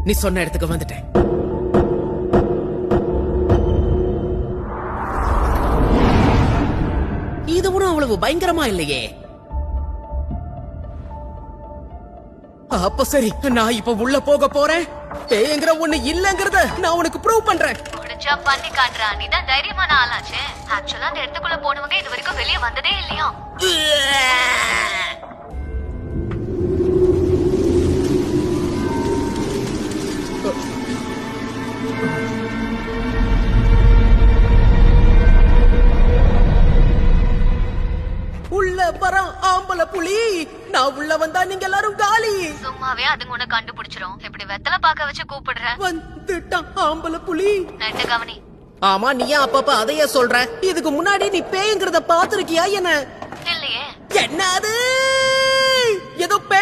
நீ சொன்ன இடத்துக்கு வந்துட்டேன். இது ஒன்றும் அவ்வளவு பயங்கரமா இல்லையே. அப்ப சரி, நான் இப்ப உள்ள போக போறேன். பேய்ங்கிற ஒண்ணு இல்லங்கறத நான் உனக்கு ப்ரூவ் பண்றேன். முடிஞ்சா பண்ணி காட்டுறா. நீதான் தைரியமான ஆளாச்சே. ஆக்சுவலா அந்த இடத்துக்குள்ள போனவங்க இது வரைக்கும் வெளியே வந்ததே இல்லையா? உள்ள வர ஆம்பளை புலி. நான் உள்ள வந்தா நீங்க எல்லாரும் காலி. சும்மாவே அதுங்க உன்னை கண்டுபிடிச்சிரும். இப்படி வெத்தலை பாக்க வச்சு கூப்பிடுற. வந்துட்டான் ஆம்பளை புலி. நட்டு கவனி. ஆமா, நீ ஏன் அப்பப்ப அதையே சொல்ற? இதுக்கு முன்னாடி நீ பேய்ங்கிறத பாத்திருக்கியா என்ன? இல்லையே. என்னது? ஏதோ பேய்